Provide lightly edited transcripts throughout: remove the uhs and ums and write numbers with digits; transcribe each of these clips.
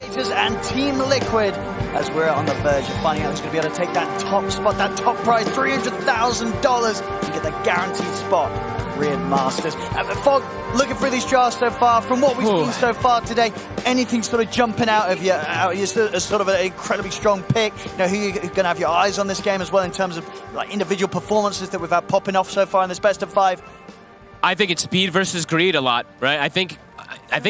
And Team Liquid, as we're on the verge of finding out who's going to be able to take that top spot, that top prize, $300,000, and get that guaranteed spot. Real Masters. Fog, looking through these charts so far, from what we've seen so far today, anything sort of jumping out of you as sort of an incredibly strong pick? You know, who you're going to have your eyes on this game as well in terms of like individual performances that we've had popping off so far in this best of 5? I think it's speed versus greed a lot, right? I think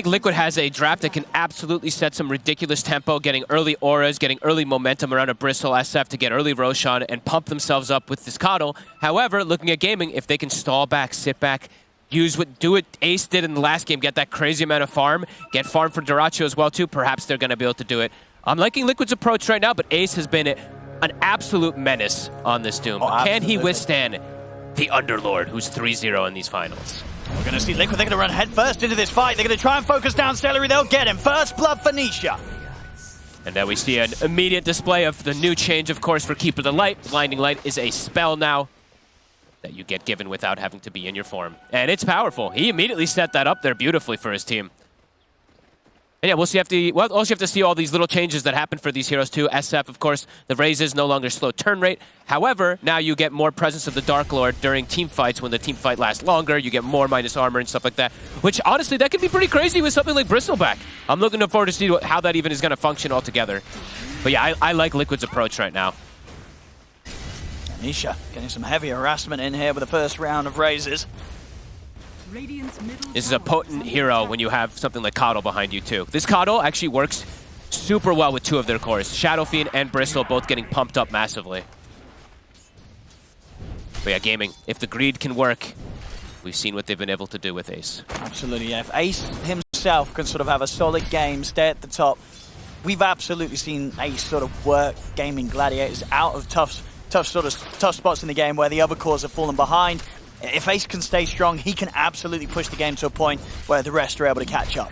Liquid has a draft that can absolutely set some ridiculous tempo, getting early auras, getting early momentum around a Bristle SF to get early Roshan and pump themselves up with this Coddle. However, looking at Gaming, if they can stall back, sit back, do what Ace did in the last game, get that crazy amount of farm, get farm for Duracho as well too, perhaps they're going to be able to do it. I'm liking Liquid's approach right now, but Ace has been an absolute menace on this Doom. Can he withstand the Underlord, who's 3-0 in these finals? We're going to see Liquid. They're going to run head first into this fight. They're going to try and focus down Celery. They'll get him. First blood for Nisha. And then we see an immediate display of the new change, of course, for Keeper of the Light. Blinding Light is a spell now that you get given without having to be in your form. And it's powerful. He immediately set that up there beautifully for his team. And yeah, also you have to see all these little changes that happen for these heroes too. SF, of course, the raises no longer slow turn rate. However, now you get more presence of the Dark Lord during team fights when the team fight lasts longer. You get more minus armor and stuff like that, which honestly, that can be pretty crazy with something like Bristleback. I'm looking forward to see how that even is going to function altogether. But yeah, I like Liquid's approach right now. Nisha getting some heavy harassment in here with the first round of raises. This is a potent hero when you have something like Coddle behind you too. This Coddle actually works super well with two of their cores. Shadow Fiend and Bristle both getting pumped up massively. But yeah, Gaming, if the greed can work, we've seen what they've been able to do with Ace. Absolutely, yeah. If Ace himself can sort of have a solid game, stay at the top, we've absolutely seen Ace sort of work Gaimin Gladiators out of tough spots in the game where the other cores have fallen behind. If Ace can stay strong, he can absolutely push the game to a point where the rest are able to catch up.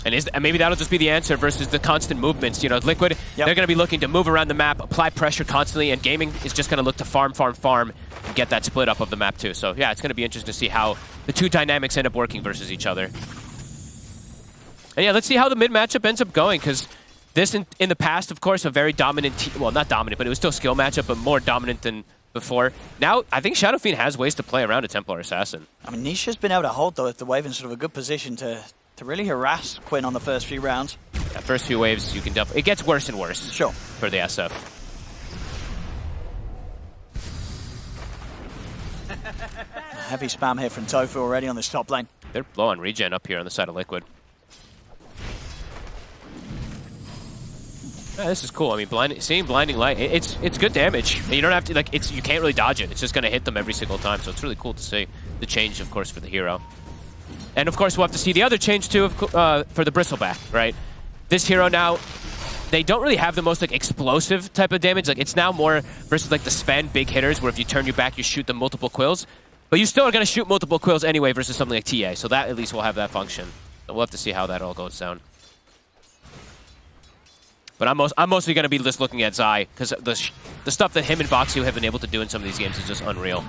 And maybe that'll just be the answer versus the constant movements. You know, Liquid, they're going to be looking to move around the map, apply pressure constantly, and Gaming is just going to look to farm, and get that split up of the map too. So yeah, it's going to be interesting to see how the two dynamics end up working versus each other. And yeah, let's see how the mid matchup ends up going, because this in the past, of course, a very dominant team. Well, not dominant, but it was still skill matchup, but more dominant than before. Now, I think Shadow Fiend has ways to play around a Templar Assassin. I mean, Nisha's been able to hold the wave in sort of a good position to really harass Quinn on the first few rounds. Yeah, first few waves, you can definitely... It gets worse and worse. Sure. For the SF. Heavy spam here from Tofu already on this top lane. They're low on regen up here on the side of Liquid. Yeah, this is cool. I mean, seeing Blinding Light, it's good damage. You don't have to, like, you can't really dodge it. It's just going to hit them every single time, so it's really cool to see the change, of course, for the hero. And, of course, we'll have to see the other change, too, for the Bristleback, right? This hero now, they don't really have the most, like, explosive type of damage. Like, it's now more versus, like, the Sven big hitters, where if you turn your back, you shoot them multiple quills. But you still are going to shoot multiple quills anyway versus something like TA, so that at least will have that function. So we'll have to see how that all goes down. But I'm mostly going to be just looking at Zai, because the stuff that him and Voxu have been able to do in some of these games is just unreal.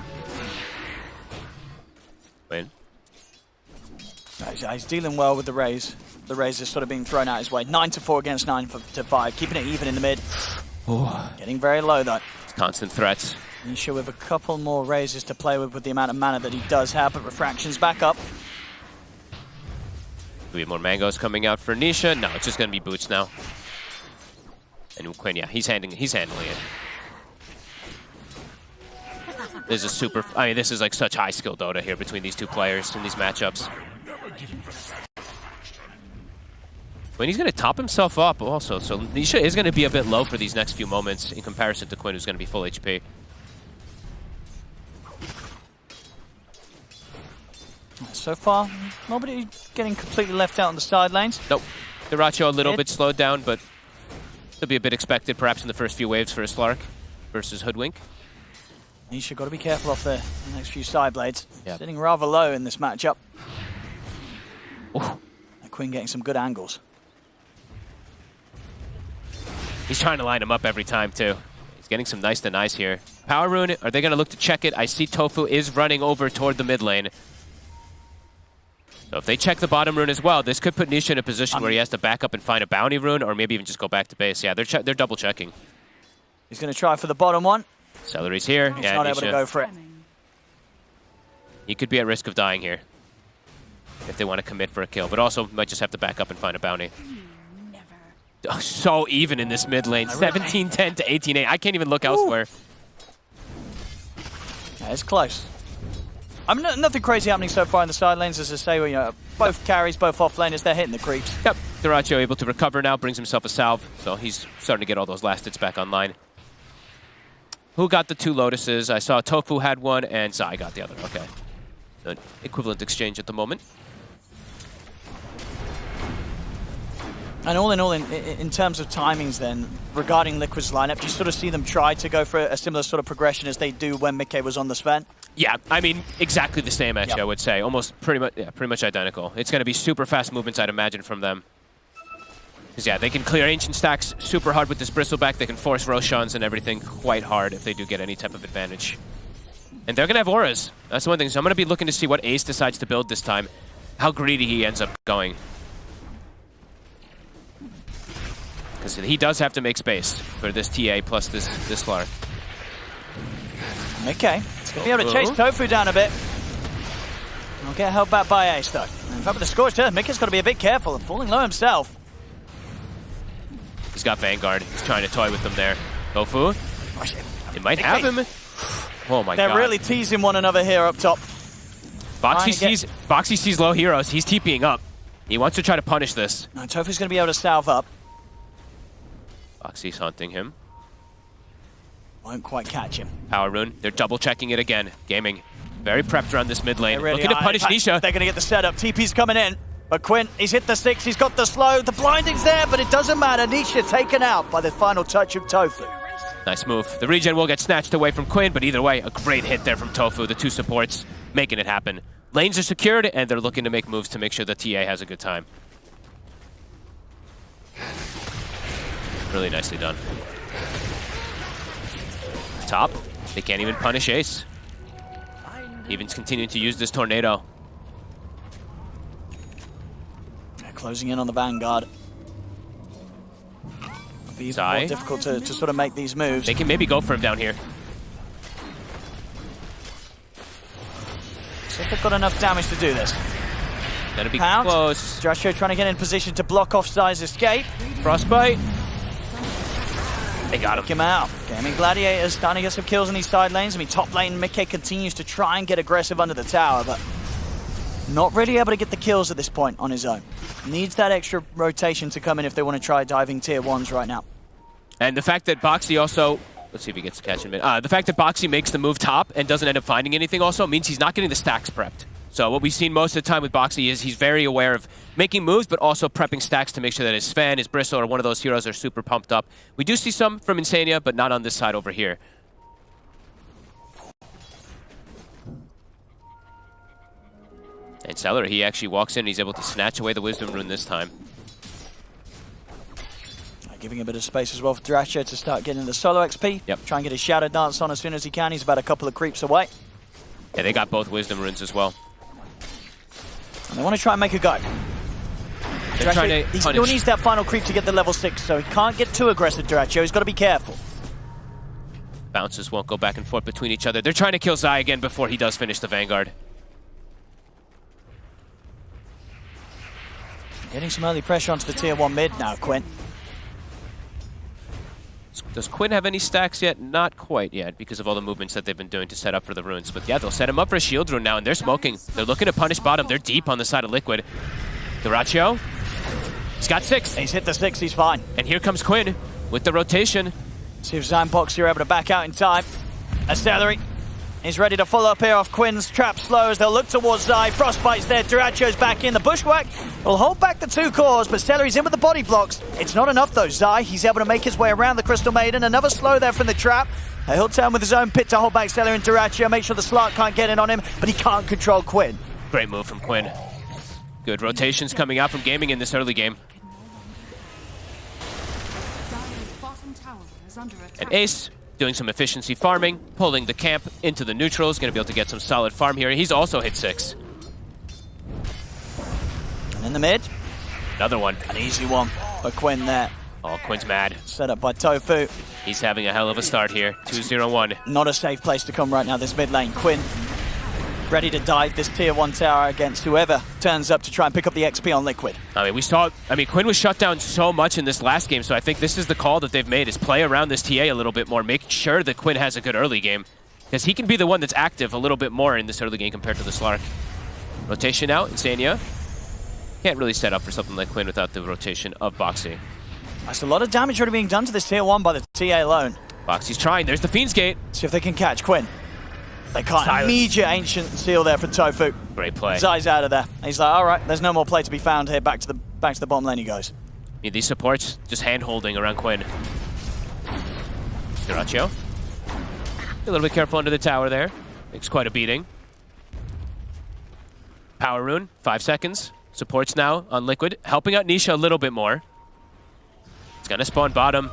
Win. He's dealing well with the raise. The raise is sort of being thrown out his way. 9-4 against 9-5, keeping it even in the mid. Ooh. Getting very low, though. It's constant threats. Nisha with a couple more raises to play with the amount of mana that he does have, but Refraction's back up. We have more mangoes coming out for Nisha. No, it's just going to be boots now. And Quinn, yeah, he's handling it. This is super... I mean, this is like such high skill Dota here between these two players in these matchups. Quinn, he's going to top himself up also, so Nisha is going to be a bit low for these next few moments in comparison to Quinn, who's going to be full HP. So far, nobody getting completely left out on the side lanes. Nope. Duracho a little bit slowed down, but there'll be a bit expected perhaps in the first few waves for a Slark versus Hoodwink. Nisha got to be careful off the next few side blades. Yep. Sitting rather low in this matchup. Ooh. And Quinn getting some good angles. He's trying to line him up every time too. He's getting some nice denies here. Power Rune, are they going to look to check it? I see Tofu is running over toward the mid lane. So if they check the bottom rune as well, this could put Nisha in a position where he has to back up and find a bounty rune, or maybe even just go back to base. Yeah, they're double checking. He's going to try for the bottom one. Celery's here. He's yeah, not able to go for it. He could be at risk of dying here if they want to commit for a kill, but also might just have to back up and find a bounty. Oh, so even in this mid lane, 17-10 to 18-8. I can't even look elsewhere. Yeah, it's close. I mean, nothing crazy happening so far in the side lanes, as I say. You know, both carries, both off laners, they're hitting the creeps. Yep, Duracho able to recover now, brings himself a salve, so he's starting to get all those last hits back online. Who got the 2 Lotuses? I saw Tofu had one, and Zai got the other. Okay. So equivalent exchange at the moment. And all in all, in terms of timings then, regarding Liquid's lineup, do you sort of see them try to go for a similar sort of progression as they do when Mickey was on the Sven? Yeah, I mean, exactly the same, actually, I would say. Almost pretty much identical. It's going to be super fast movements, I'd imagine, from them. Because, yeah, they can clear ancient stacks super hard with this Bristleback. They can force Roshans and everything quite hard if they do get any type of advantage. And they're going to have auras. That's one thing. So I'm going to be looking to see what Ace decides to build this time. How greedy he ends up going. Because he does have to make space for this TA plus this Lark. Okay. He's going to be able to chase Tofu down a bit. He'll get held back by Ace, though. In fact, with the Scorched Earth, Mickey's got to be a bit careful and falling low himself. He's got Vanguard. He's trying to toy with them there. Tofu. They might have him. Oh my god. They're really teasing one another here up top. Boxy sees low heroes. He's TPing up. He wants to try to punish this. Now, Tofu's going to be able to salve up. Boxy's hunting him. Won't quite catch him. Power rune. They're double checking it again. Gaming. Very prepped around this mid lane. Really looking to punish Nisha. They're going to get the setup. TP's coming in. But Quinn, he's hit the 6. He's got the slow. The blinding's there, but it doesn't matter. Nisha taken out by the final touch of Tofu. Nice move. The regen will get snatched away from Quinn, but either way, a great hit there from Tofu. The 2 supports making it happen. Lanes are secured, and they're looking to make moves to make sure the TA has a good time. Really nicely done. Top. They can't even punish Ace. Even's continuing to use this tornado. They're closing in on the Vanguard. It'll be even more difficult to sort of make these moves. They can maybe go for him down here. So if they've got enough damage to do this. Gonna be close. Drasho trying to get in position to block off Zai's escape. Frostbite. They got him. Take him out. Gaimin Gladiators starting to get some kills in these side lanes. I mean, top lane, Mickey continues to try and get aggressive under the tower, but not really able to get the kills at this point on his own. Needs that extra rotation to come in if they want to try diving tier 1s right now. And the fact that Boxy also... Let's see if he gets to catch him. The fact that Boxy makes the move top and doesn't end up finding anything also means he's not getting the stacks prepped. So what we've seen most of the time with Boxy is he's very aware of making moves, but also prepping stacks to make sure that his Sven, his Bristle, or one of those heroes are super pumped up. We do see some from Insania, but not on this side over here. And Celery, he actually walks in and he's able to snatch away the Wisdom Rune this time. Giving a bit of space as well for Thrasher to start getting the solo XP. Yep. Try and get his Shadow Dance on as soon as he can. He's about a couple of creeps away. Yeah, they got both Wisdom Runes as well. And they want to try and make a go. He still needs that final creep to get the level 6, so he can't get too aggressive, Duracho. He's got to be careful. Bounces won't go back and forth between each other. They're trying to kill Zai again before he does finish the Vanguard. Getting some early pressure onto the tier 1 mid now, Quinn. Does Quinn have any stacks yet? Not quite yet, because of all the movements that they've been doing to set up for the runes. But yeah, they'll set him up for a shield rune now, and they're smoking. They're looking to punish bottom. They're deep on the side of Liquid. Duracho, he's got 6. He's hit the 6, he's fine. And here comes Quinn with the rotation. See if Zai and Boxy are able to back out in time. Celery is ready to follow up here off Quinn's trap slow as they'll look towards Zai. Frostbite's there, Duracho's back in. The Bushwhack will hold back the 2 cores, but Celery's in with the body blocks. It's not enough though. Zai, he's able to make his way around the Crystal Maiden. Another slow there from the trap. He'll turn with his own pit to hold back Celery and Duracho, make sure the Slark can't get in on him, but he can't control Quinn. Great move from Quinn. Good rotations coming out from Gaming in this early game. And Ace doing some efficiency farming, pulling the camp into the neutral. Is going to be able to get some solid farm here. He's also hit 6. In the mid. Another one. An easy one for Quinn there. Oh, Quinn's mad. Set up by Tofu. He's having a hell of a start here. 2-0-1. Not a safe place to come right now, this mid lane. Quinn ready to dive this tier 1 tower against whoever turns up to try and pick up the XP on Liquid. I mean, Quinn was shut down so much in this last game, so I think this is the call that they've made, is play around this TA a little bit more, make sure that Quinn has a good early game, because he can be the one that's active a little bit more in this early game compared to the Slark. Rotation out, Insania. Can't really set up for something like Quinn without the rotation of Boxy. That's a lot of damage already being done to this tier 1 by the TA alone. Boxy's trying. There's the Fiend's Gate. See if they can catch Quinn. They can't. Silence. Immediate ancient seal there for Tofu. Great play. Zai's out of there. He's like, all right, there's no more play to be found here. Back to the bottom lane he goes. Yeah, these supports just hand-holding around Quinn. Duracio. A little bit careful under the tower there. Makes quite a beating. Power Rune, 5 seconds. Supports now on Liquid, helping out Nisha a little bit more. It's gonna spawn bottom.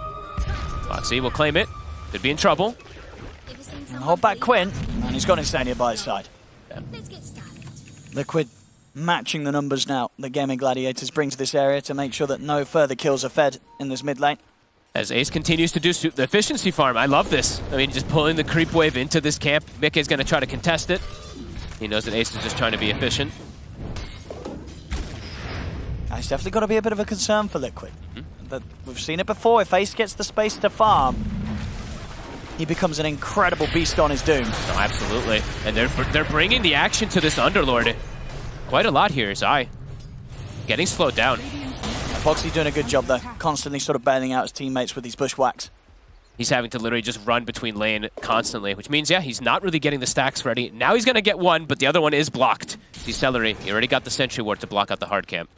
Boxy will claim it. Could be in trouble. And hold back Quinn, and he's got Insania by his side. Yeah. Liquid matching the numbers now the Gaimin Gladiators bring to this area to make sure that no further kills are fed in this mid lane. As Ace continues to do the efficiency farm, I love this. I mean, just pulling the creep wave into this camp. Mickey is going to try to contest it. He knows that Ace is just trying to be efficient. It's definitely got to be a bit of a concern for Liquid. That we've seen it before. If Ace gets the space to farm, he becomes an incredible beast on his doom. No, absolutely. And they're bringing the action to this Underlord. Quite a lot here, Zai. Getting slowed down. Boxy doing a good job there, constantly sort of bailing out his teammates with these bushwhacks. He's having to literally just run between lane constantly, which means, yeah, he's not really getting the stacks ready. Now he's going to get one, but the other one is blocked. He's Celery. He already got the Sentry Ward to block out the hard camp.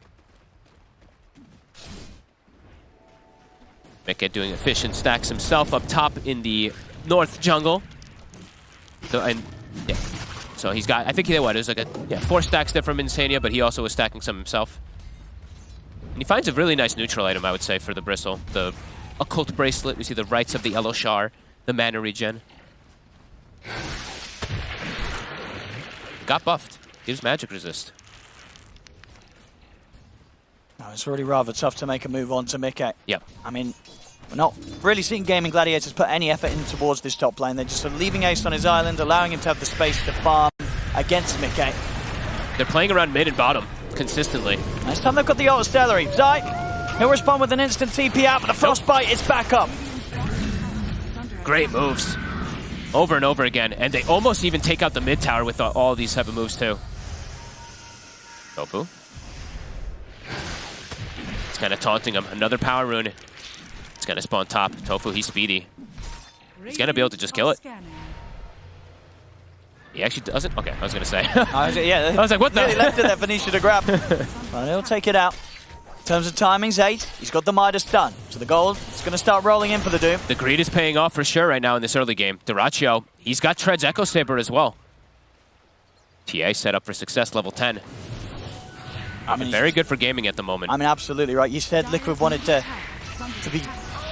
Mickey doing efficient stacks himself up top in the north jungle. So he's got, I think it was like 4 stacks there from Insania, but he also was stacking some himself. And he finds a really nice neutral item, I would say, for the Bristle. The Occult Bracelet, we see the Rights of the Eloshar, the mana regen. Got buffed. Gives magic resist. No, it's already rather tough to make a move on to Mickey. Yep. I mean, we're not really seeing Gaimin Gladiators put any effort in towards this top lane. They're just sort of leaving Ace on his island, allowing him to have the space to farm against Mickey. They're playing around mid and bottom consistently. This time they've got the auto Stellary. Zai, he'll respond with an instant TP out, but the Frostbite is back up. Great moves. Over and over again. And they almost even take out the mid tower with all these type of moves too. Tofu. It's kind of taunting him. Another Power Rune. It's going to spawn top. Tofu, he's speedy. He's going to be able to just kill it. He actually doesn't? Okay, I was going to say. Yeah, I was like, what the? He left it there for Nisha to grab. Well, he'll take it out. In terms of timings, 8. He's got the Midas done. So the gold is going to start rolling in for the Doom. The greed is paying off for sure right now in this early game. Duracio, he's got Tread's Echo Saber as well. TA set up for success level 10. I mean, very good for gaming at the moment. I mean, absolutely right. You said Liquid wanted to be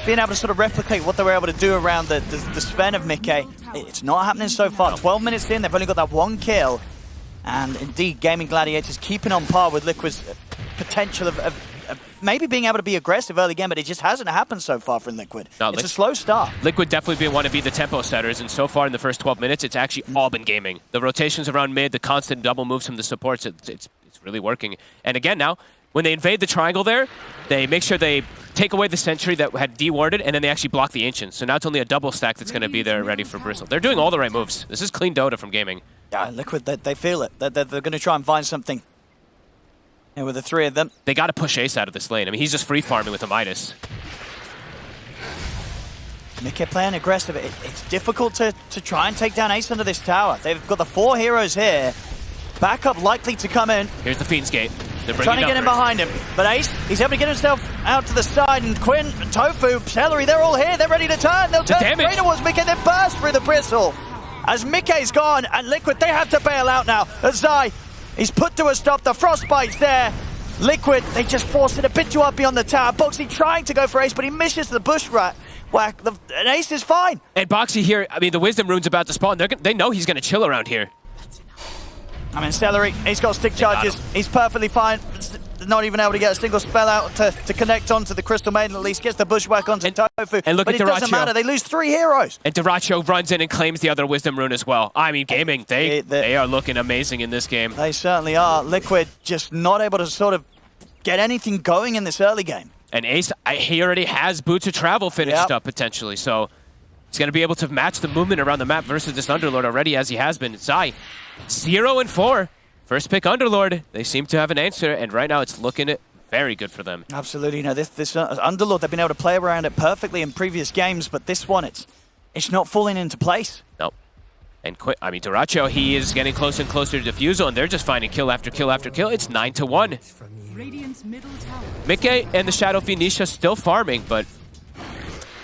being able to sort of replicate what they were able to do around the Sven of Mickey. It's not happening so far. No. 12 minutes in, they've only got that 1 kill. And indeed, Gaimin Gladiators keeping on par with Liquid's potential of maybe being able to be aggressive early game, but it just hasn't happened so far from Liquid. No, it's a slow start. Liquid definitely want to be the tempo setters, and so far in the first 12 minutes, it's actually all been gaming. The rotations around mid, the constant double moves from the supports, it's really working. And again now, when they invade the triangle there, they make sure they take away the sentry that had dewarded, and then they actually block the Ancients. So now it's only a double stack that's going to be there ready for Bristle. They're doing all the right moves. This is clean Dota from gaming. Yeah, Liquid, they feel it. They're going to try and find something. And with the 3 of them. They got to push Ace out of this lane. I mean, he's just free farming with a Midas. Mickey playing aggressive. It's difficult to try and take down Ace under this tower. They've got the 4 heroes here. Backup likely to come in. Here's the Fiend's Gate. They're trying to get him behind him. But Ace, he's able to get himself out to the side. And Quinn, Tofu, Celery, they're all here. They're ready to turn. They'll turn straight towards Mickey. They burst through the Bristle. As Mickey's gone and Liquid, they have to bail out now. As Zai, he's put to a stop. The Frostbite's there. Liquid, they just forced it a bit too up beyond the tower. Boxy trying to go for Ace, but he misses the bushwhack. And Ace is fine. And Boxy here, I mean, the Wisdom Rune's about to spawn. They know he's going to chill around here. I mean, Celery, he's got stick charges. He's perfectly fine. not even able to get a single spell out to connect onto the Crystal Maiden, at least gets the bushwhack onto Tofu. And look but at it doesn't Dyrachyo. matter, they lose 3 heroes. And Dyrachyo runs in and claims the other Wisdom Rune as well. I mean, Gaming, they are looking amazing in this game. They certainly are. Liquid just not able to sort of get anything going in this early game. And Ace, he already has Boots of Travel finished up potentially, so he's going to be able to match the movement around the map versus this Underlord already as he has been. Zai, 0-4. First pick Underlord. They seem to have an answer, and right now it's looking very good for them. Absolutely. You know, this Underlord, they've been able to play around it perfectly in previous games, but this one, it's not falling into place. Nope. And Dyrachyo, he is getting closer and closer to Defusal, and they're just finding kill after kill after kill. It's 9-1. Mickey and the Shadow Fiend Nisha still farming, but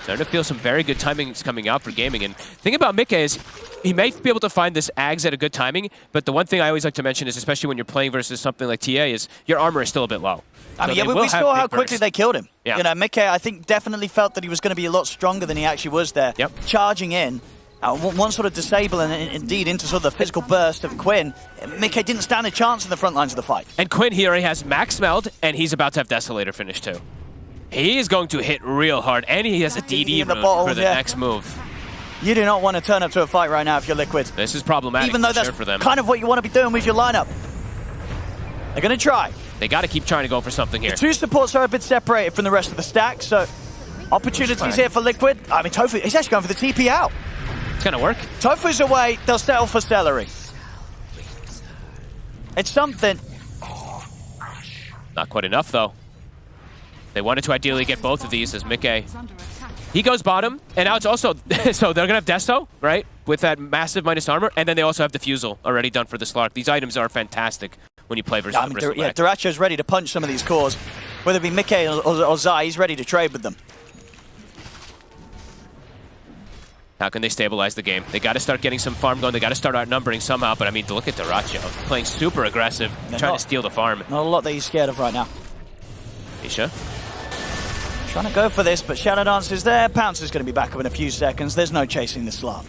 starting to feel some very good timings coming out for Gaming. And the thing about Mickey is he may be able to find this Ags at a good timing, but the one thing I always like to mention is, especially when you're playing versus something like TA, is your armor is still a bit low. I mean, we saw how quickly they killed him. Yeah. You know, Mickey, I think, definitely felt that he was going to be a lot stronger than he actually was there. Yep. Charging in, one sort of disable and indeed into sort of the physical burst of Quinn. Mickey didn't stand a chance in the front lines of the fight. And Quinn here, he has Max Meld, and he's about to have Desolator finish too. He is going to hit real hard, and he has a DD in the rune bottle, for the next move. You do not want to turn up to a fight right now if you're Liquid. This is problematic, even though that's for them. kind of what you want to be doing with your lineup. They're going to try. They got to keep trying to go for something here. The 2 supports are a bit separated from the rest of the stack, so opportunities here for Liquid. I mean, Tofu, he's actually going for the TP out. It's going to work. Tofu's away, they'll settle for Celery. It's something. Not quite enough, though. They wanted to ideally get both of these as Mickey. He goes bottom, and now it's also... so they're going to have Desto, right? With that massive minus armor, and then they also have Defusal already done for the Slark. These items are fantastic when you play versus the Bristleback. Yeah, Dyrachyo's ready to punch some of these cores. Whether it be Mickey or Zai, he's ready to trade with them. How can they stabilize the game? They got to start getting some farm going. They got to start outnumbering somehow. But I mean, look at Dyrachyo playing super aggressive, trying to steal the farm. Not a lot that he's scared of right now. Nisha trying to go for this, but Shadow Dance is there. Pounce is going to be back up in a few seconds. There's no chasing the Slark.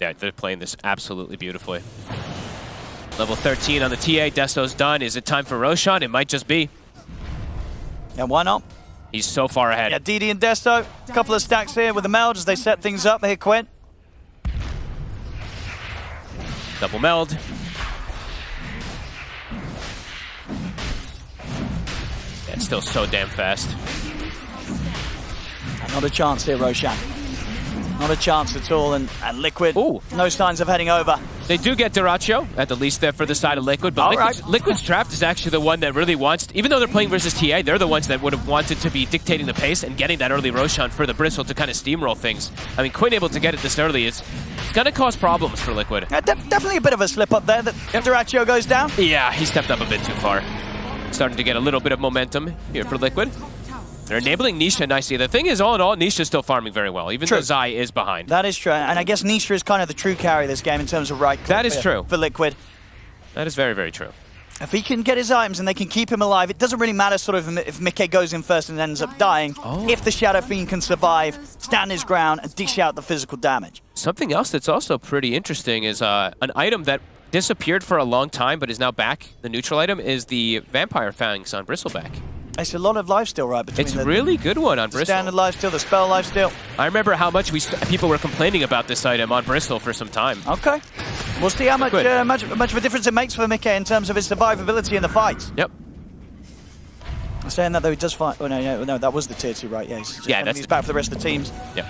Yeah, they're playing this absolutely beautifully. Level 13 on the TA. Desto's done. Is it time for Roshan? It might just be. Yeah, why not? He's so far ahead. Yeah, DD and Desto. A couple of stacks here with the meld as they set things up. Here, Quinn. Double meld. Yeah, it's still so damn fast. Not a chance here, Roshan. Not a chance at all, and Liquid, Ooh. No signs of heading over. They do get Dyrachyo, at the least there for the side of Liquid, but Liquid's Trapped is actually the one that really wants, even though they're playing versus TA, they're the ones that would have wanted to be dictating the pace and getting that early Roshan for the Bristle to kind of steamroll things. I mean, Quinn able to get it this early is going to cause problems for Liquid. Definitely a bit of a slip up there that Dyrachyo goes down. Yeah, he stepped up a bit too far. Starting to get a little bit of momentum here for Liquid. They're enabling Nisha nicely. The thing is, all in all, Nisha's still farming very well, even though Zai is behind. That is true, and I guess Nisha is kind of the true carry this game in terms of right click. That is true. For Liquid. That is very, very true. If he can get his items and they can keep him alive, it doesn't really matter sort of if Mickey goes in first and ends up dying. If the Shadow Fiend can survive, stand his ground, and dish out the physical damage. Something else that's also pretty interesting is an item that disappeared for a long time but is now back. The neutral item is the Vampire Fangs on Bristleback. It's a lot of lifesteal, right? Between it's a really good one on Bristle. Standard lifesteal, the spell lifesteal. I remember how much people were complaining about this item on Bristle for some time. Okay. We'll see how much of a difference it makes for Mickey in terms of his survivability in the fights. Yep. I'm saying that though, he does fight. Oh, no, that was the tier 2, right? Yeah, he's back for the rest of the teams. Yep.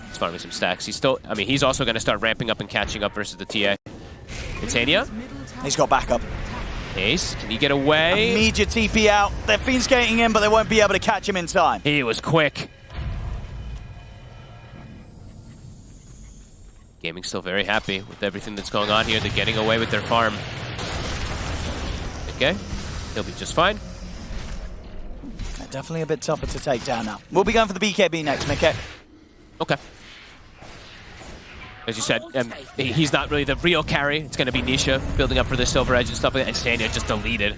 He's farming some stacks. He's still, I mean, he's also going to start ramping up and catching up versus the TA. Insania? He's got backup. Ace, can he get away? Immediate TP out. They're fiend skating in, but they won't be able to catch him in time. He was quick. Gaming's still very happy with everything that's going on here. They're getting away with their farm. Okay, he'll be just fine. Definitely a bit tougher to take down now. We'll be going for the BKB next, Mickey. Okay. As you said, he's not really the real carry. It's going to be Nisha building up for the Silver Edge and stuff like that. And Sanya just deleted.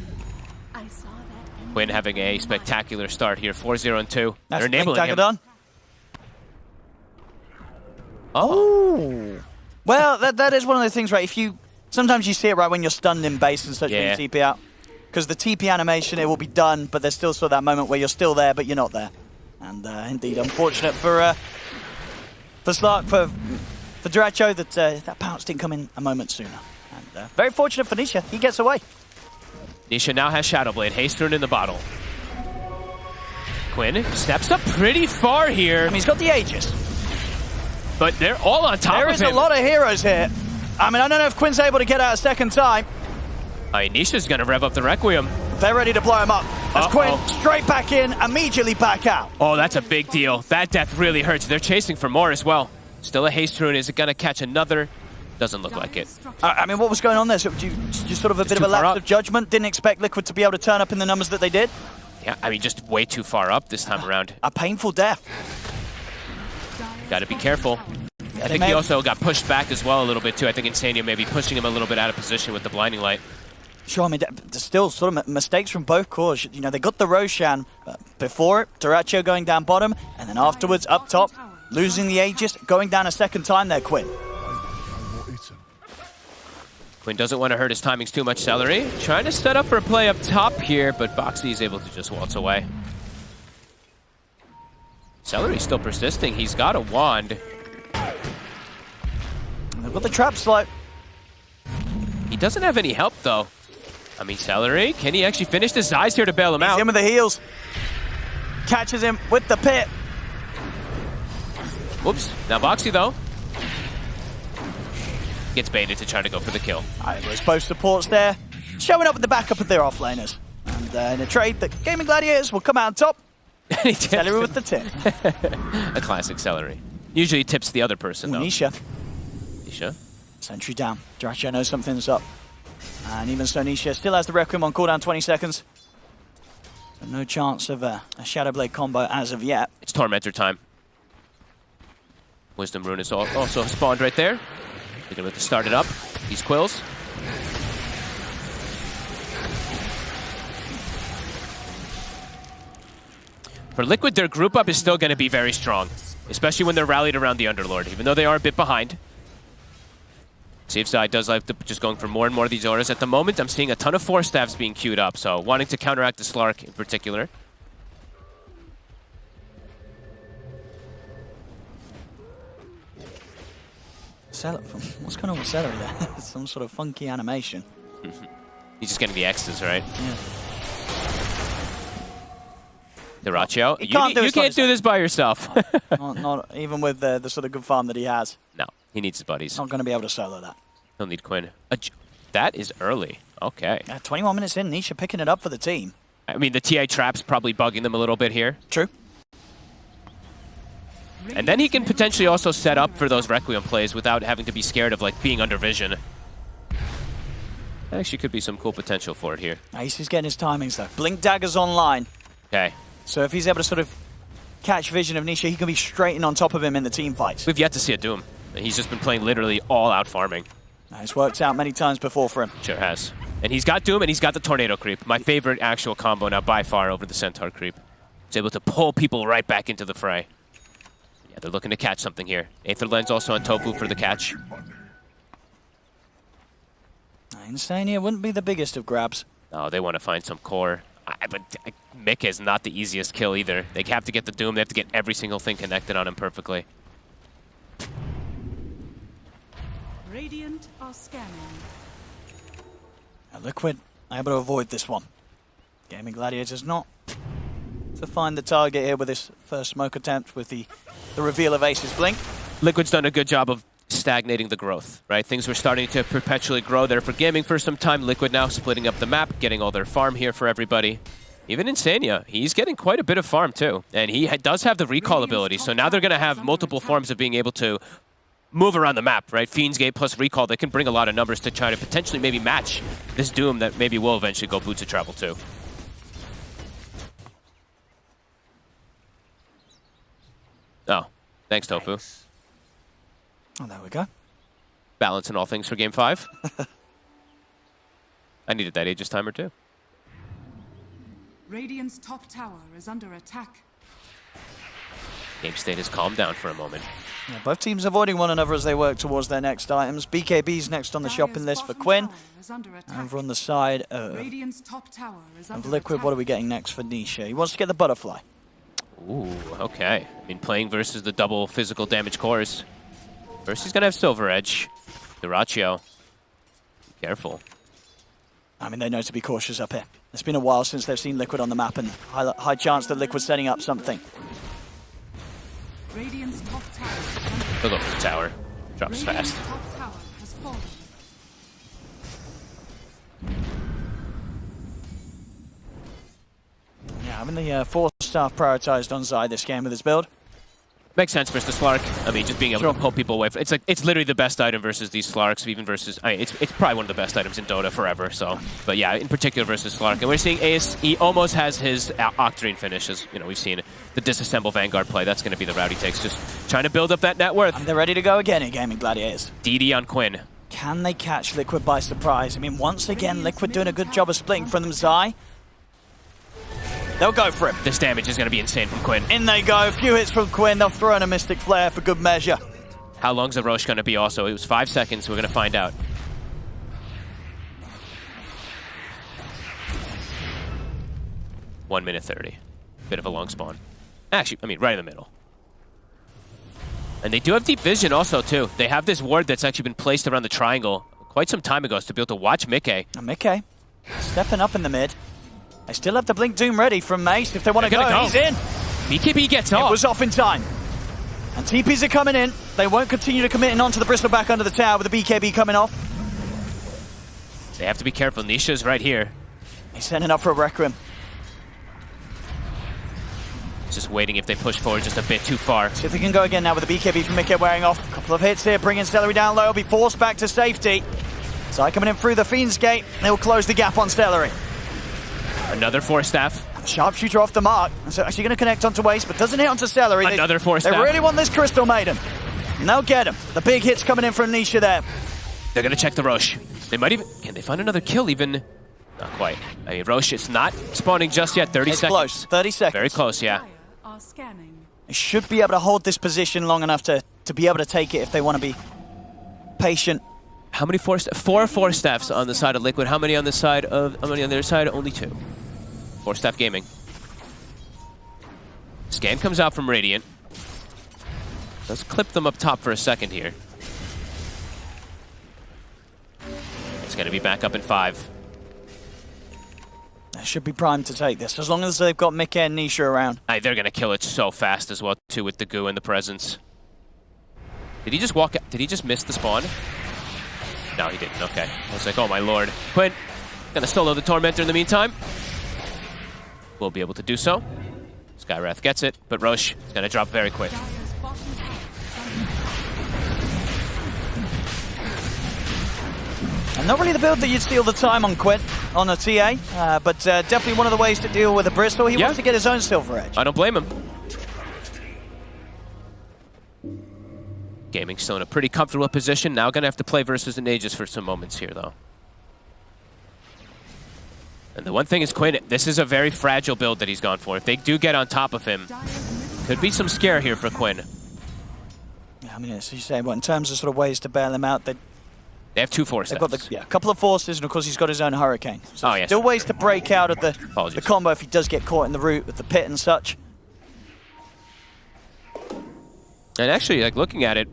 Quinn having a spectacular start here, 4-0-2. They're enabling him. Done. Oh. Well, that is one of the things, right? Sometimes you see it right when you're stunned in base and such when you TP out. because the TP animation, it will be done, but there's still sort of that moment where you're still there, but you're not there. And indeed, unfortunate for Duracho that that pounce didn't come in a moment sooner. And very fortunate for Nisha, he gets away. Nisha now has Shadow Blade, Haste Rune in the bottle. Quinn steps up pretty far here. I mean, he's got the Aegis. But they're all on top of him. There is a lot of heroes here. I mean, I don't know if Quinn's able to get out a second time. I mean, Nisha's going to rev up the Requiem. They're ready to blow him up. As Quinn straight back in, immediately back out. Oh, that's a big deal. That death really hurts. They're chasing for more as well. Still a Haste Rune. Is it going to catch another? Doesn't look like it. I mean, what was going on there? So, just sort of a bit of a lapse of judgment? Didn't expect Liquid to be able to turn up in the numbers that they did? Yeah, I mean, just way too far up this time around. A painful death. Got to be careful. I think he also got pushed back as well a little bit too. I think Insania maybe pushing him a little bit out of position with the blinding light. Sure, I mean, there's still sort of mistakes from both cores. You know, they got the Roshan before it, Duracho going down bottom, and then afterwards up top, losing the Aegis, going down a second time there, Quinn. Quinn doesn't want to hurt his timings too much. Celery trying to set up for a play up top here, but Boxy is able to just waltz away. Celery's still persisting. He's got a wand. They've got the trap slot. He doesn't have any help, though. I mean, Celery, can he actually finish the Zeiss here to bail him out? He's in with the heals. Catches him with the pit. Whoops. Now Boxy, though, gets baited to try to go for the kill. There's both supports there, showing up with the backup of their offlaners. And in a trade, the Gaimin Gladiators will come out on top. Celery with the tip. A classic Celery. Usually tips the other person, though. Nisha. Nisha. Sentry down. Duracho knows something's up. And even so, Nisha still has the Requiem on cooldown 20 seconds. So no chance of a Shadow Blade combo as of yet. It's Tormentor time. Wisdom Rune is also spawned right there. They're going to start it up. These Quills. For Liquid, their group up is still going to be very strong, especially when they're rallied around the Underlord, even though they are a bit behind. Safe side does like just going for more and more of these auras. At the moment, I'm seeing a ton of Force Staffs being queued up, so wanting to counteract the Slark in particular. What's going on with Celery there? Some sort of funky animation. He's just getting the X's, right? Yeah. Duracho, you can't do this by yourself. not even with the sort of good farm that he has. No, he needs his buddies. Not going to be able to solo that. He'll need Quinn. That is early. Okay. 21 minutes in, Nisha picking it up for the team. I mean, the TA trap's probably bugging them a little bit here. True. And then he can potentially also set up for those Requiem plays without having to be scared of, like, being under vision. Actually could be some cool potential for it here. Nice, he's getting his timings, though. Blink Dagger's online. Okay. So if he's able to sort of catch vision of Nisha, he can be straight in on top of him in the team fights. We've yet to see a Doom. He's just been playing literally all-out farming. It's worked out many times before for him. Sure has. And he's got Doom and he's got the Tornado Creep. My favorite actual combo now by far over the Centaur Creep. He's able to pull people right back into the fray. Yeah, they're looking to catch something here. Aether Lens also on Tofu for the catch. Insania wouldn't be the biggest of grabs. No, they want to find some core. But Mick is not the easiest kill either. They have to get the Doom. They have to get every single thing connected on him perfectly. Radiant are scanning. Liquid able to avoid this one. Gaimin Gladiators not to find the target here with his first smoke attempt with the reveal of Ace's Blink. Liquid's done a good job of stagnating the growth, right? Things were starting to perpetually grow there for Gaming for some time. Liquid now splitting up the map, getting all their farm here for everybody. Even Insania, he's getting quite a bit of farm too. And he does have the recall ability, so now they're going to have multiple forms of being able to move around the map, right? Fiend's Gate plus recall, they can bring a lot of numbers to try to potentially maybe match this Doom that maybe will eventually go Boots of Travel too. Oh, thanks, Tofu. Oh, there we go. Balancing all things for Game 5. I needed that Aegis timer too. Radiant's top tower is under attack. Game state has calmed down for a moment. Yeah, both teams avoiding one another as they work towards their next items. BKB's next on the shopping list for Quinn. Over on the side of Liquid, what are we getting next for Nisha? He wants to get the butterfly. Ooh, okay. I mean, playing versus the double physical damage cores. First, he's going to have Silver Edge. Dyrachyo. Be careful. I mean, they know to be cautious up here. It's been a while since they've seen Liquid on the map, and high chance that Liquid's setting up something. Radiant's top tower. He'll go for the tower. Drops Radiant's fast. top tower has fallen. Yeah, having the Force Staff prioritized on Zai this game with his build. Makes sense versus the Slark. I mean, just being able to pull people away. It's literally the best item versus these Slarks, even versus... I mean, it's probably one of the best items in Dota forever, so... But yeah, in particular versus Slark. And we're seeing Ace, he almost has his Octarine finish, as, you know, we've seen the disassemble Vanguard play. That's going to be the route he takes, just trying to build up that net worth. And they're ready to go again in Gaimin Gladiators. DD on Quinn. Can they catch Liquid by surprise? I mean, once again, Liquid doing a good job of splitting from them, Zai. They'll go for him. This damage is going to be insane from Quinn. In they go. A few hits from Quinn. They'll throw in a Mystic Flare for good measure. How long's the Roche going to be also? It was 5 seconds. We're going to find out. (1:30). Bit of a long spawn. Actually, I mean, right in the middle. And they do have deep vision also, too. They have this ward that's actually been placed around the triangle quite some time ago to be able to watch Mickey. Mickey stepping up in the mid. They still have the Blink Doom ready from Mace if they want to go. He's in. BKB gets off. It was off in time. And TPs are coming in. They won't continue to commit onto the Bristol back under the tower with the BKB coming off. They have to be careful. Nisha's right here. He's sending up for a Requiem. Just waiting if they push forward just a bit too far. See if they can go again now with the BKB from Mickey wearing off. A couple of hits here, bringing Stellary down low. He'll be forced back to safety. Zai coming in through the Fiend's Gate. They'll close the gap on Stellary. Another Force Staff. Sharpshooter off the mark. So actually going to connect onto Waste, but doesn't hit onto Stellary. Another Force Staff. They really want this Crystal Maiden. And they'll get him. The big hits coming in from Nisha there. They're going to check the Roche. They might even... Can they find another kill even? Not quite. I mean, Roche, it's not spawning just yet. 30 seconds. Close. 30 seconds. Very close, yeah. Are scanning. They should be able to hold this position long enough to be able to take it if they want to be patient. How many Force... 4 Force Staffs on the side of Liquid. How many on the side of... How many on their side? Only 2. Force Staff Gaming. Scan comes out from Radiant. Let's clip them up top for a second here. It's going to be back up in 5. They should be primed to take this, as long as they've got Mickey and Nisha around. They're going to kill it so fast as well, too, with the goo and the presence. Did he just walk out? Did he just miss the spawn? No, he didn't. Okay. I was like, oh my lord. Quinn, going to solo the Tormentor in the meantime. Will be able to do so. Skywrath gets it, but Roche is going to drop very quick. And not really the build that you'd see all the time on Quinn, on a TA, but definitely one of the ways to deal with a Bristol. He wants to get his own Silver Edge. I don't blame him. Gaming still in a pretty comfortable position. Now going to have to play versus an Aegis for some moments here, though. And the one thing is Quinn, this is a very fragile build that he's gone for. If they do get on top of him, could be some scare here for Quinn. Yeah, I mean, as you say, but in terms of sort of ways to bail him out, they have 2 Force Staffs. They've got a couple of Forces, and of course he's got his own Hurricane. So yes. Still ways to break out of the combo if he does get caught in the root with the pit and such. And actually, like looking at it,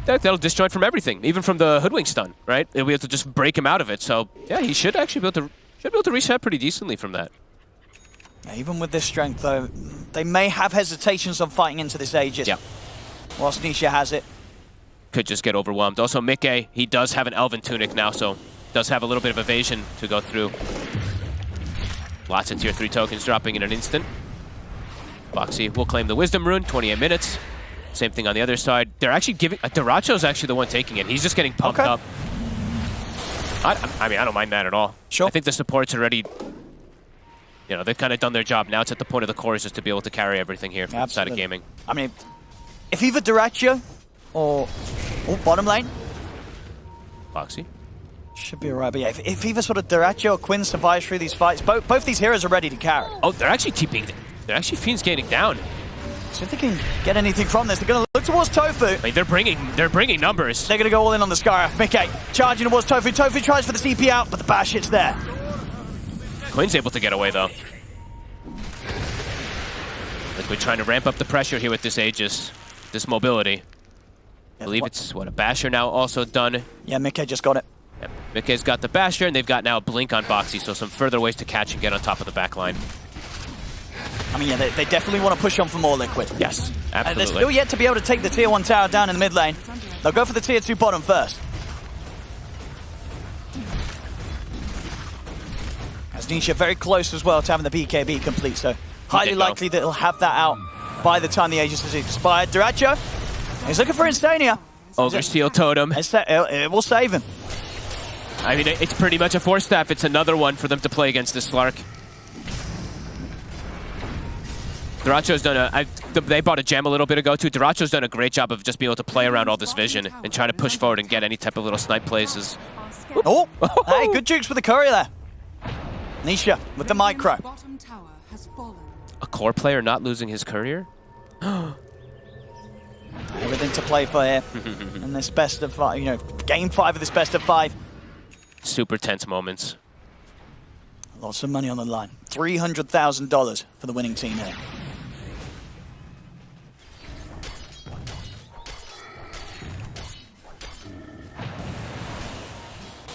that'll disjoint from everything, even from the Hoodwink stun, right? They'll be able to just break him out of it. So yeah, he should actually be able to reset pretty decently from that. Yeah, even with this strength, though, they may have hesitations on fighting into this Aegis. Yeah. Whilst Nisha has it. Could just get overwhelmed. Also, Mickey, he does have an Elven Tunic now, so does have a little bit of evasion to go through. Lots of tier 3 tokens dropping in an instant. Boxy will claim the Wisdom Rune, 28 minutes. Same thing on the other side. They're actually giving... Dyrachyo's actually the one taking it. He's just getting pumped up. I mean, I don't mind that at all. Sure. I think the support's already... You know, they've kind of done their job. Now it's at the point of the cores just to be able to carry everything here from the side of gaming. I mean, if either Dyrachyo or bottom lane... Boxy. Should be alright, but yeah, if either sort of Dyrachyo or Quinn survives through these fights, both these heroes are ready to carry. Oh, they're actually TPing. They're actually Fiend's Gating down. See if they can get anything from this. They're going to look towards Tofu. Wait, they're bringing numbers. They're going to go all in on the Scarif. Mickey charging towards Tofu. Tofu tries for the CP out, but the bash hits there. Quinn's able to get away, though. Liquid trying to ramp up the pressure here with this Aegis, this mobility. I believe it's, what, a Basher now also done. Yeah, Mickey just got it. Yep. Mickey's got the Basher, and they've got now Blink on Boxy, so some further ways to catch and get on top of the back line. I mean, yeah, they definitely want to push on for more Liquid. Yes, absolutely. They're still yet to be able to take the tier 1 tower down in the mid lane. They'll go for the tier 2 bottom first. As Nisha very close as well to having the BKB complete, so highly likely that he'll have that out by the time the Aegis has expired. Duracho, he's looking for Instania. Ogre Steel Totem. It will save him. I mean, it's pretty much a 4-staff. It's another one for them to play against this Slark. Duracho's done they bought a gem a little bit ago too. Duracho's done a great job of just being able to play around all this vision and try to push forward and get any type of little snipe places. Oh, hey, good jukes for the courier there. Nisha with the micro. Bottom tower has fallen. A core player not losing his courier? Everything to play for here in this best of 5, game 5 of this best of 5. Super tense moments. Lots of money on the line. $300,000 for the winning team here.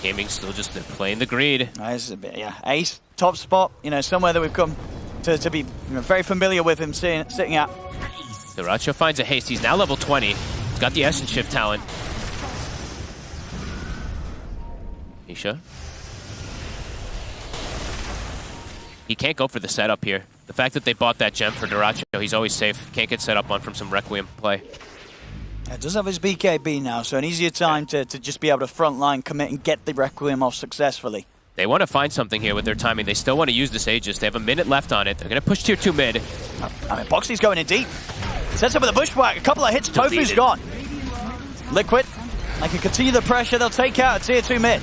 Gaming still just playing the greed. Yeah, Ace, top spot, somewhere that we've come to be very familiar with him sitting at. Duracho finds a haste. He's now level 20. He's got the Essence Shift talent. Nisha. He can't go for the setup here. The fact that they bought that gem for Duracho, he's always safe. Can't get set up on from some Requiem play. It does have his BKB now, so an easier time to just be able to frontline, commit, and get the Requiem off successfully. They want to find something here with their timing. They still want to use this Aegis. They have a minute left on it. They're going to push tier 2 mid. I mean, Boxy's going in deep. Sets up with a bushwhack. A couple of hits. Tofu's gone. Liquid. They can continue the pressure. They'll take out a tier 2 mid.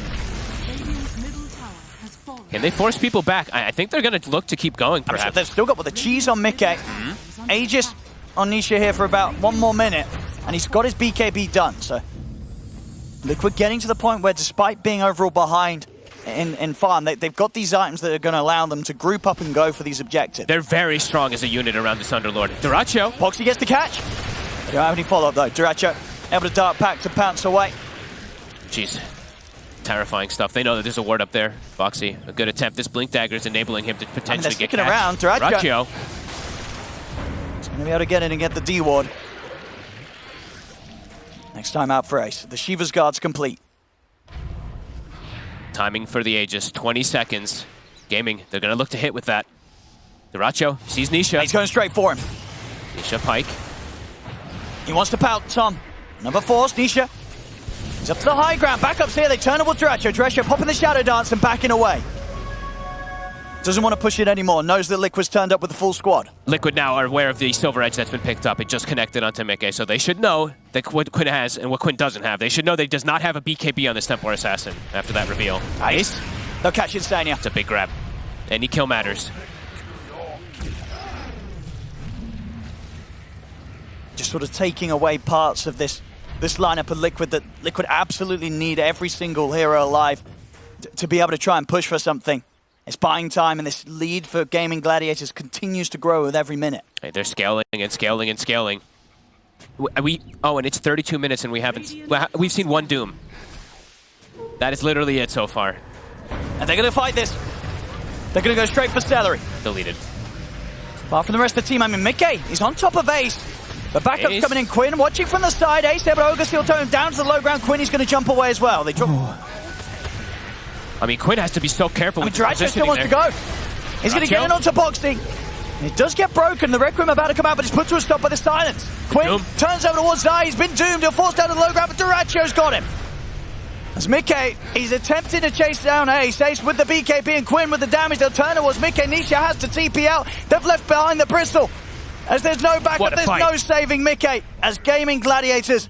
Can they force people back? I think they're going to look to keep going, perhaps. Sure they've still got the cheese on Mickey. Aegis on Nisha here for about 1 more minute. And he's got his BKB done, so Liquid getting to the point where, despite being overall behind in farm, they've got these items that are going to allow them to group up and go for these objectives. They're very strong as a unit around this Underlord. Duracho. Boxy gets the catch. They don't have any follow-up, though. Duracho able to dart back to pounce away. Jeez. Terrifying stuff. They know that there's a ward up there. Boxy, a good attempt. This Blink Dagger is enabling him to potentially get catched. Around. Duracho. He's going to be able to get in and get the D ward. Next time out for Ace. The Shiva's Guard's complete. Timing for the Aegis, 20 seconds. Gaming, they're going to look to hit with that. Duracho sees Nisha. He's going straight for him. Nisha Pike. He wants to pout Tom. Number 4, Nisha. He's up to the high ground. Backups here. They turn towards Duracho. Duracho popping the Shadow Dance and backing away. Doesn't want to push it anymore. Knows that Liquid's turned up with the full squad. Liquid now are aware of the Silver Edge that's been picked up. It just connected onto Mickey, so they should know that what Quinn has and what Quinn doesn't have. They should know that he does not have a BKB on this Templar Assassin after that reveal. Nice. They'll catch Instania. It's a big grab. Any kill matters. Just sort of taking away parts of this lineup of Liquid that Liquid absolutely need every single hero alive to be able to try and push for something. It's buying time, and this lead for Gaimin Gladiators continues to grow with every minute. Hey, they're scaling and scaling and scaling. And it's 32 minutes, and we've seen 1 Doom. That is literally it so far. And they're going to fight this. They're going to go straight for Celery. Deleted. Apart from the rest of the team, I mean, Mickey, he's on top of Ace. The backup's Ace. coming in. Quinn watching from the side. Ace able to Ogre Steel Tone down to the low ground. Quinn is going to jump away as well. They drop. I mean, Quinn has to be so careful with Duracho still wants to go. He's going to get in onto Boxy. It does get broken. The Requiem about to come out, but it's put to a stop by the silence. Quinn turns over towards Zai. He's been doomed. He'll force down to the low ground, but Duracho's got him. As Mickey, he's attempting to chase down Ace. Ace with the BKB and Quinn with the damage. They'll turn towards Mickey. Nisha has to TP out. They've left behind the Bristol. As there's no backup, there's no saving Mickey. As Gaimin Gladiators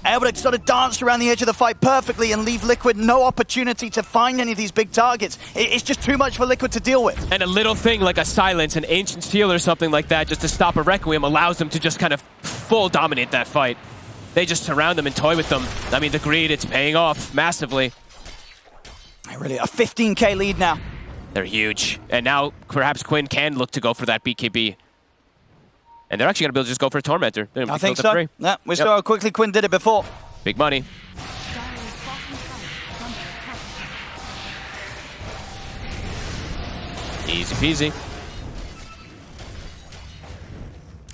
able to sort of dance around the edge of the fight perfectly and leave Liquid no opportunity to find any of these big targets. It's just too much for Liquid to deal with. And a little thing like a silence, an ancient seal or something like that, just to stop a Requiem, allows them to just kind of full dominate that fight. They just surround them and toy with them. I mean, the greed, it's paying off massively. Really, a 15k lead now. They're huge. And now perhaps Quinn can look to go for that BKB. And they're actually going to be able to just go for a Tormentor. I think so. Yeah, we saw how quickly Quinn did it before. Big money. Easy peasy.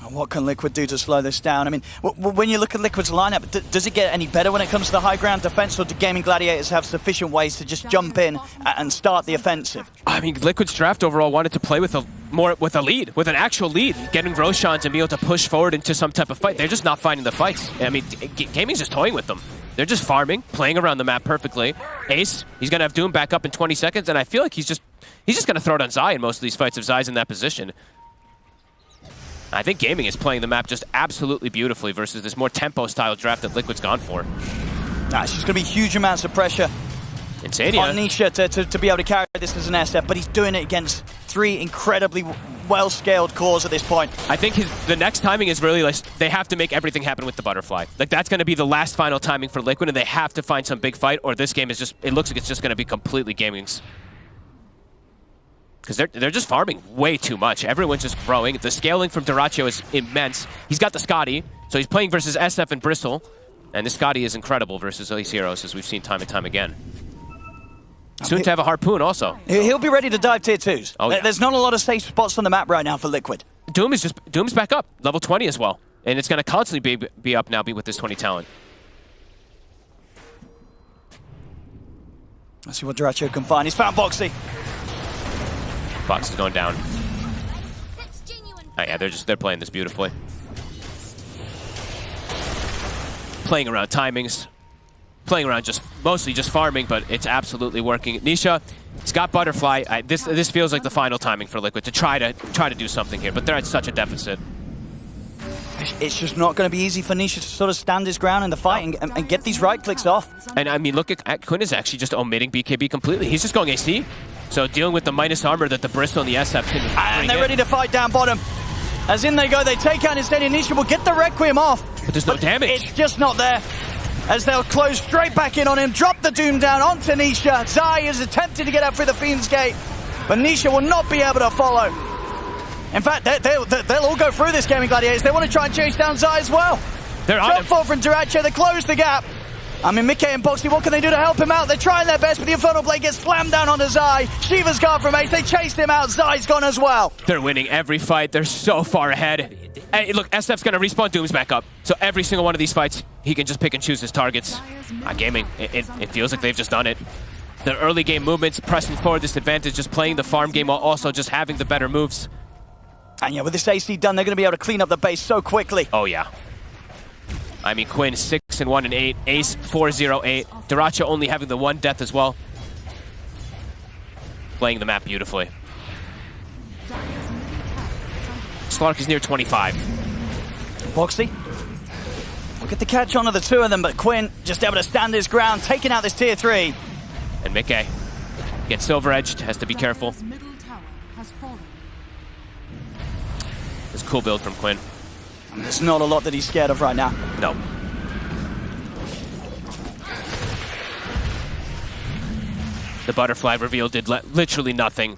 And what can Liquid do to slow this down? I mean, when you look at Liquid's lineup, does it get any better when it comes to the high ground defense, or do Gaimin Gladiators have sufficient ways to just jump in and start the offensive? I mean, Liquid's draft overall wanted to play with a lead, with an actual lead, getting Roshans and be able to push forward into some type of fight. They're just not finding the fights. I mean, Gaming's just toying with them. They're just farming, playing around the map perfectly. Ace, he's going to have Doom back up in 20 seconds, and I feel like he's just going to throw it on Zai in most of these fights if Zai's in that position. I think Gaming is playing the map just absolutely beautifully versus this more tempo-style draft that Liquid's gone for. It's just going to be huge amounts of pressure Insania on Nisha to be able to carry this as an SF, but he's doing it against 3 incredibly well-scaled cores at this point. I think the next timing is really like they have to make everything happen with the butterfly. Like that's going to be the last final timing for Liquid, and they have to find some big fight, or this game is just, it looks like it's just going to be completely Gaming's. Because they're just farming way too much. Everyone's just growing. The scaling from Dyrachyo is immense. He's got the Scotty, so he's playing versus SF and Bristle. And the Scotty is incredible versus these heroes, as we've seen time and time again. Soon to have a Harpoon also. He'll be ready to dive tier 2s. Oh, yeah. There's not a lot of safe spots on the map right now for Liquid. Doom's back up, level 20 as well. And it's going to constantly be up now with this 20 talent. Let's see what Dyrachyo can find. He's found Boxy. Box is going down. Oh, yeah, they're playing this beautifully. Playing around timings. Playing around mostly just farming, but it's absolutely working. Nisha, it's got Butterfly. This feels like the final timing for Liquid to try to do something here, but they're at such a deficit. It's just not going to be easy for Nisha to sort of stand his ground in the fight and get these right clicks off. And I mean, look at Quinn is actually just omitting BKB completely. He's just going AC. So dealing with the minus armor that the Bristle and the SF can bring and they're ready to fight down bottom. As in they go, they take out instead, and Nisha will get the Requiem off. But there's no damage. It's just not there. As they'll close straight back in on him, drop the Doom down onto Nisha. Zai is attempting to get out through the Fiend's Gate, but Nisha will not be able to follow. In fact, they'll all go through this Gaimin Gladiators. They want to try and chase down Zai as well. They're on him. Drop fall from Dyrachyo, they close the gap. I mean, Mickey and Boxy, what can they do to help him out? They're trying their best, but the Infernal Blade gets slammed down onto Zai. Shiva's gone from Ace. They chased him out. Zai's gone as well. They're winning every fight. They're so far ahead. Hey, look, SF's going to respawn Doom's back up. So every single one of these fights, he can just pick and choose his targets. Gaming, it feels like they've just done it. Their early game movements, pressing forward this advantage, just playing the farm game while also just having the better moves. And yeah, with this AC done, they're going to be able to clean up the base so quickly. Oh, yeah. I mean, Quinn 6-1 and 8, Ace 4-0-8, Dyrachyo only having the 1 death as well. Playing the map beautifully. Slark is near 25. Boxy will get the catch on of the 2 of them, but Quinn just able to stand his ground, taking out this tier 3. And Mickey gets silver edged, has to be careful. This cool build from Quinn. There's not a lot that he's scared of right now. No. The butterfly reveal did literally nothing.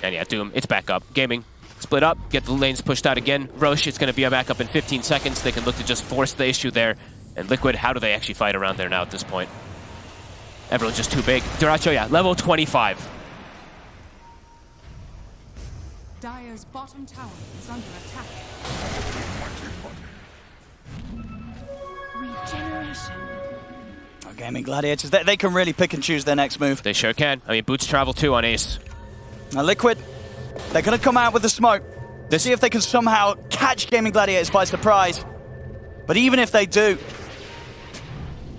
And yeah, Doom, it's back up. Gaming, split up, get the lanes pushed out again. Roche, it's going to be back up in 15 seconds. They can look to just force the issue there. And Liquid, how do they actually fight around there now at this point? Everyone's just too big. Dyrachyo, yeah, level 25. Dire's bottom tower is under attack. Regeneration. Gaimin Gladiators, they can really pick and choose their next move. They sure can. I mean, boots travel too on Ace. Now Liquid, they're going to come out with the smoke. See if they can somehow catch Gaimin Gladiators by surprise. But even if they do...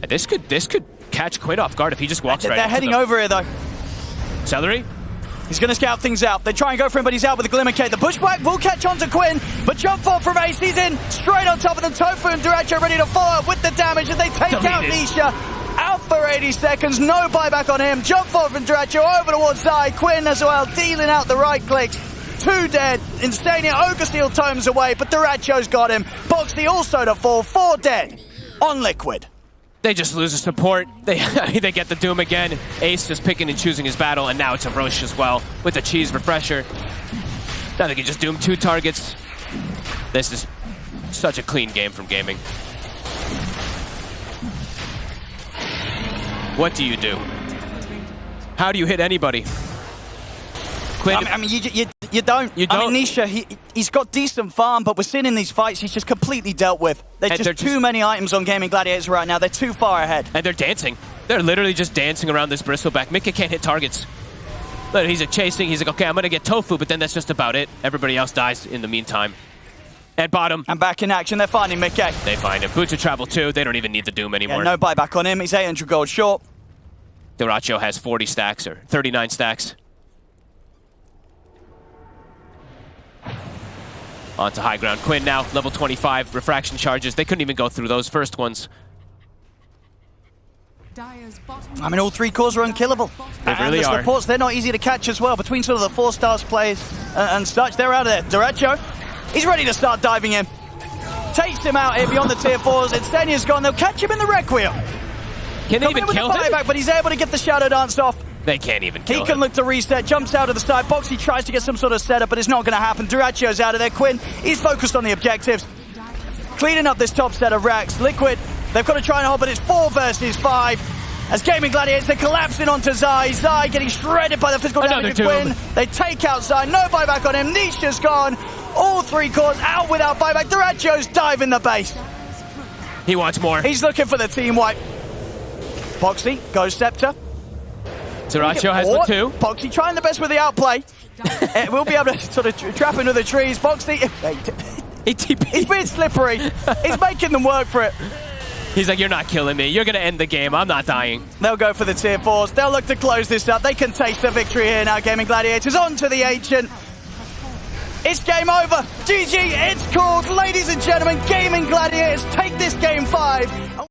This could catch Quinn off guard if he just walks right into They're heading them. over here, though. Celery? He's going to scout things out. They try and go for him, but he's out with a Glimmer K. The pushback will catch on to Quinn, but jump forward from Ace. He's in straight on top of them. Tofu and Duracho ready to follow up with the damage as they take out Nisha. Out for 80 seconds. No buyback on him. Jump forward from Duracho over towards Zai. Quinn as well, dealing out the right clicks. 2 dead. Instania Ogre Steel tomes away, but Duracho's got him. Boxy also to fall. 4 dead on Liquid. They just lose a support. They get the Doom again. Ace just picking and choosing his battle, and now it's a Roche as well with the cheese refresher. Now they can just Doom 2 targets. This is such a clean game from Gaming. What do you do? How do you hit anybody? Quinn, I mean, you don't. I mean, Nisha, he's got decent farm, but we're seeing in these fights, he's just completely dealt with. There's just too many items on Gaimin Gladiators right now. They're too far ahead. And they're dancing. They're literally just dancing around this Bristleback. Mika can't hit targets. But he's chasing. He's like, okay, I'm going to get Tofu, but then that's just about it. Everybody else dies in the meantime. At bottom. And back in action, they're finding Mika. They find him. Boots of travel too. They don't even need the Doom anymore. Yeah, no buyback on him. He's 800 gold short. Duracho has 40 stacks or 39 stacks. Onto high ground. Quinn now, level 25, refraction charges. They couldn't even go through those first ones. I mean, all 3 cores are unkillable. They really are. The supports, they're not easy to catch as well. Between sort of the 4 stars plays and such, they're out of there. Duracho, he's ready to start diving in. Takes him out here beyond the tier 4s. Instania's gone. They'll catch him in the Requiem. Can they even kill him? Buyback, but he's able to get the Shadow Dance off. They can't even kill him. He can look to reset, jumps out of the side. Boxy tries to get some sort of setup, but it's not going to happen. Duracho's out of there. Quinn, he's focused on the objectives. Cleaning up this top set of racks. Liquid, they've got to try and hold, but it's 4 versus 5. As Gaimin Gladiators, they're collapsing onto Zai. Zai getting shredded by the physical damage of Quinn. They take out Zai. No buyback on him. Nisha's gone. All 3 cores out without buyback. Duracho's diving the base. He wants more. He's looking for the team wipe. Boxy goes Scepter. Duracho has the 2. Boxy trying the best with the outplay. We'll be able to sort of trap into the trees. Boxy, he's being slippery. He's making them work for it. He's like, you're not killing me. You're going to end the game. I'm not dying. They'll go for the tier 4s. They'll look to close this up. They can taste the victory here now. Gaimin Gladiators on to the Ancient. It's game over. GG, it's called. Ladies and gentlemen, Gaimin Gladiators take this game 5.